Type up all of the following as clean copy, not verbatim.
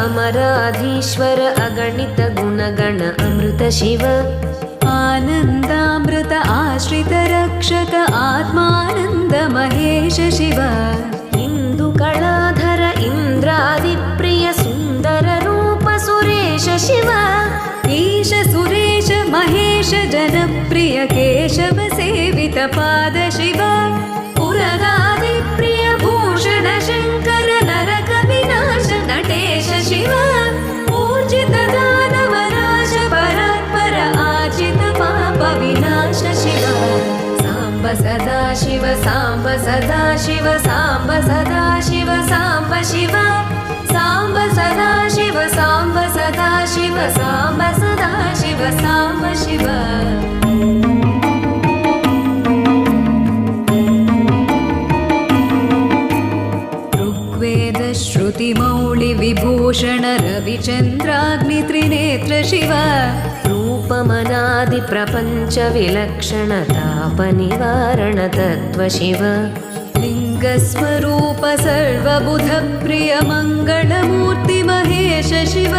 अमराधीश्वर अगणित गुणगण अमृत शिव आनन्दामृत आश्रित रक्षक आत्मानन्द महेश शिव इन्दुकलाधर इन्द्रादिप्रिय सुन्दर रूप सुरेश शिव ईश सुरेश महेश जनप्रिय केशव सेवित पाद शिव पुरगादिप्रिय भूषण शङ्कर नरक विनाश नटेश शिव ऊर्जित दानवनाश परात्पर आचित पाप विनाश शिव साम्ब सदा शिव साम्ब सदा शिव साम्ब सदा शिव साम्ब शिव साम्ब सदा शिव साम्ब सदा शिव साम्ब सदा शिव साम्ब शिव ऋग्वेद श्रुतिमौळि विभूषण रविचन्द्राग्नि त्रिनेत्र शिव रूपमनादि प्रपञ्च विलक्षण ताप निवारण तत्त्व शिव लिङ्गस्वरूप सर्वबुध प्रिय मङ्गलमूर्ति महेश शिव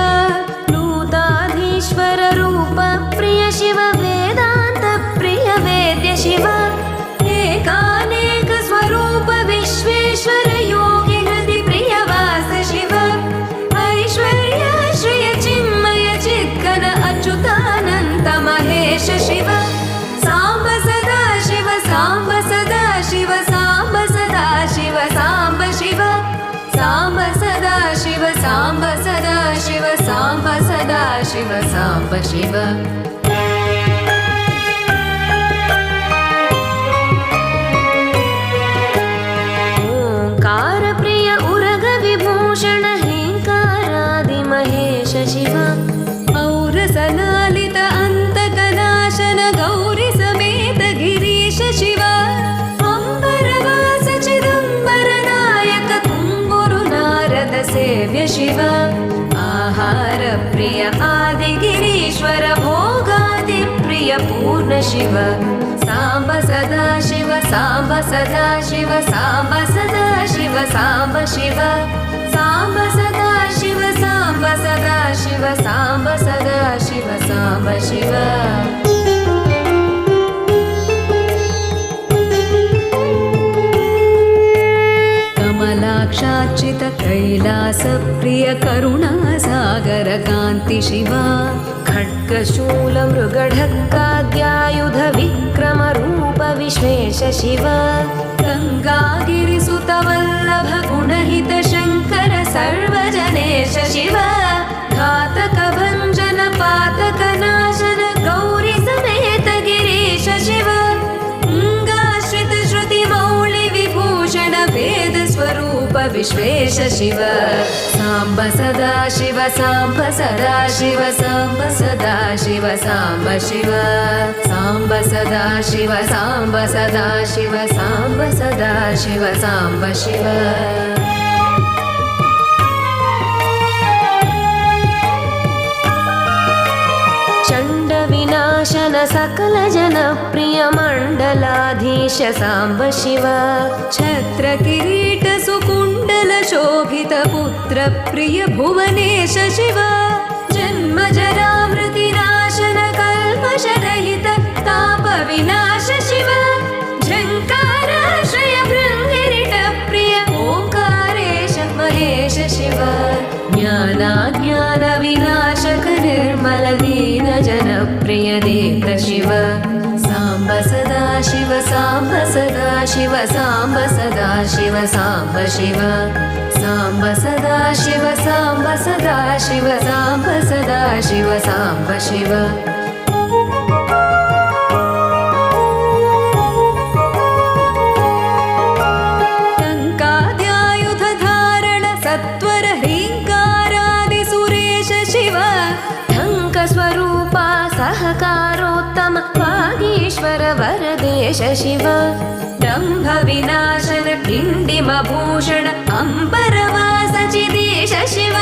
नूताधीश्वर रूप प्रिय शिव वेदान्त प्रिय वेद्य शिव एकानेक स्वरूप विश्वेश्वर योगि हृदि प्रिय वास शिव ऐश्वर्य श्रिय चिन्मय चित्कन अच्युतानन्त महेश शिव साम्ब सदा शिव साम्ब सदा शिव साम्ब सदा शिव साम्ब शिव साम्ब सदा शिव साम्ब सदा शिव साम्ब सदा शिव साम्ब शिव ओंकार प्रिय उरग विभूषण हेंकारादि महेश शिव औरसलालित अन्तकनाशन गौरि समेत गिरीश शिव अंबरवास चिदंबर नायक तुम्बुरु नारद सेव्य शिव आहार प्रिय आदि गिरीश्वर भोगादि प्रिय पूर्ण शिव साम्ब सदा शिव साम्ब सदा शिव साम्ब सदा शिव साम्ब शिव साम्ब सदा शिव साम्ब सदा शिव साम्ब सदा शिव साम्ब शिव कमलाक्षार्चित कैलास प्रिय करुणा सागर कान्ति शिव खड्गशूल मृगढक्काद्यायुध विक्रम रूप विश्वेश शिव गङ्गागिरिसुत वल्लभ गुणहित शङ्कर सर्वजनेश शिव घातक भञ्जन पातक नाशन गौरी समेत गिरीश शिव अंगाश्रित श्रुति मौळि विभूषण वेद स्वरूप विश्वेश शिव साम्ब सदा शिव साम्ब सदा शिव साम्ब सदा शिव साम्ब शिव साम्ब सदा शिव साम्ब सदा शिव साम्ब सदा शिव साम्ब शिव चण्ड विनाशन सकल जन प्रिय मण्डलाधीश साम्ब शिव छत्र किरीट सुकुण्डल शोभित पुत्र प्रिय भुवनेश शिव जन्म जरा मृति नाशन कल्मष रहित ताप विनाश शिव झङ्काराश्रय भृङ्गिरिट प्रिय ओंकारेश महेश शिव ज्ञानाज्ञान विनाशक निर्मल दीन जन प्रिय देव शिव साम्ब सदा शिव साम्ब सदा शिव साम्ब सदा शिव साम्ब शिव साम्ब सदा शिव साम्ब सदा शिव साम्ब सदा शिव साम्ब शिव टङ्काद्यायुध धारण सत्वर ह्रीङ्कारादि सुरेश शिव ढङ्क स्वरूपा सहकारोत्तम वागीश्वर वरदेश शिव दम्भ विनाशन डिण्डिम भूषण अंबरवास चिदेश शिव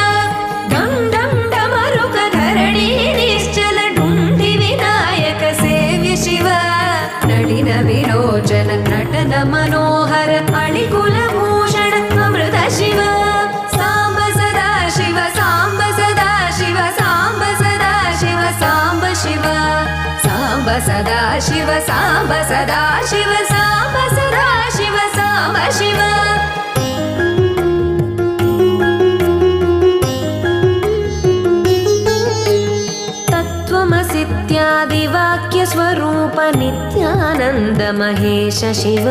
डं डं डमरुक धरणी निश्चल ढुण्ढि विनायक सेव्य शिव नलिन विलोचन नटन मनोहर अणिकुल भूषण अमृत शिव साम्ब सदा शिव साम्ब सदा शिव साम्ब सदा शिव साम्ब सदा शिव साम्ब शिव तत्त्वमसित्यादिवाक्यस्वरूप नित्यानन्द महेश शिव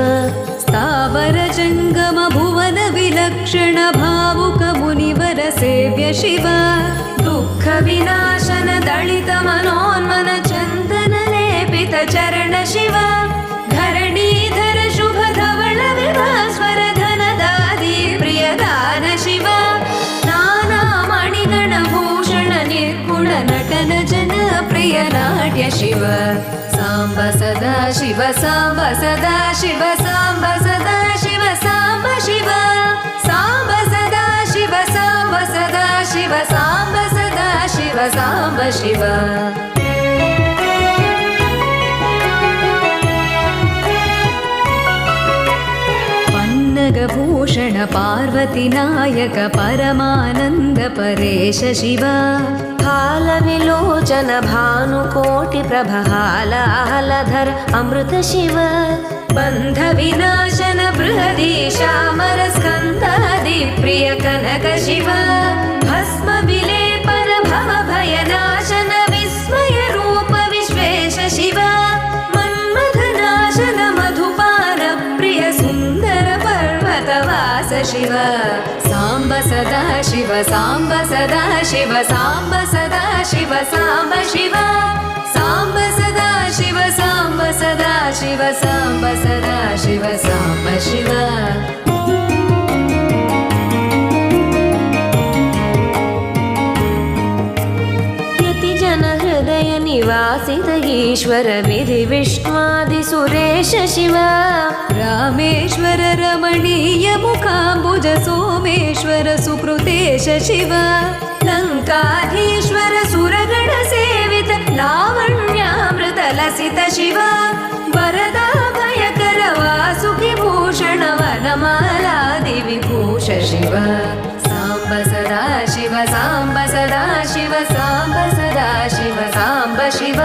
स्थावर जङ्गम भुवन विलक्षण भावुक मुनिवर सेव्य शिव दुःख विनाशन दलित मनोन्मन चन्दन लेपित चरण शिव धरणीधर शुभ धवल विभास्वर धनदादि प्रियदान शिव नाना मणिगण भूषण निर्गुण नटन जन प्रिय नाट्य शिव साम्ब सदा शिव साम्ब सदा शिव साम्ब सदा शिव साम्ब शिव साम्ब सदा शिव साम्ब सदा शिव साम्ब सदा शिव साम्ब शिव पन्नगभूषण पार्वती नायक परमानन्द परेश शिव हालविलोचन भानुकोटि प्रभ हालाहलधर अमृत शिव बन्ध विनाशन बृहदीशामर स्कन्दादि प्रिय कनक शिव भस्म विलेपन भव भयनाशन विस्मय रूप विश्वेश शिव मन्मथ नाशन मधुपान प्रिय सुन्दर पर्वतवास शिव साम्ब सदा शिव साम्ब सदा शिव साम्ब सदा शिव साम्ब शिव साम्ब सदा शिव साम्ब सदा शिव साम्ब सदा शिव साम्ब शिव हृदय निवासित ईश्वर विधि विष्णुआदि सुरेश शिव रामेश्वर रमणीय मुखाम्बुज सोमेश्वर सुकृतेश शिव लङ्काधीश्वर सुरगण सेवित लावण्यामृत लसित शिव वरदा भयकर वासुकि भूषण वनमालादि विभूष शिव साम्ब सदा शिव साम्ब सदा शिव साम्ब सदा शिव साम्ब शिव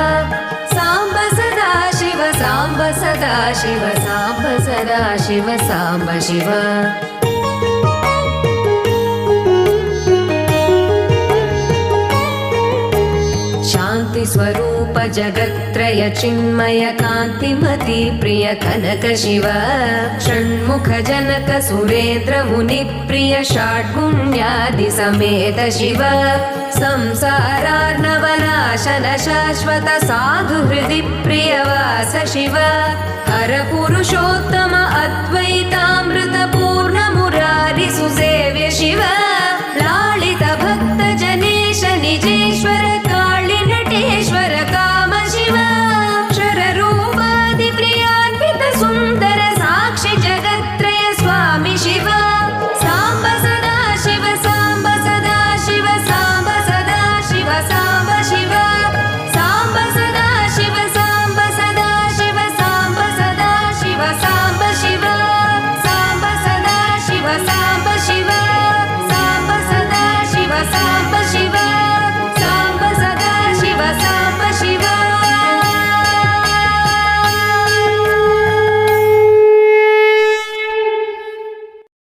साम्ब सदा शिव साम्ब सदा शिव साम्ब सदा शिव साम्ब शिव शान्ति स्वरूप जगत्त्रय चिन्मय कान्तिमति प्रिय कनक शिव षण्मुख जनक सुरेन्द्र मुनि प्रिय षड्गुण्यादि समेत शिव संसारार्णवनाशन शाश्वत साधु हृदि प्रियवास शिव हर पुरुषोत्तम अद्वैतामृत पूर्ण मुरारि सुसेव्य शिव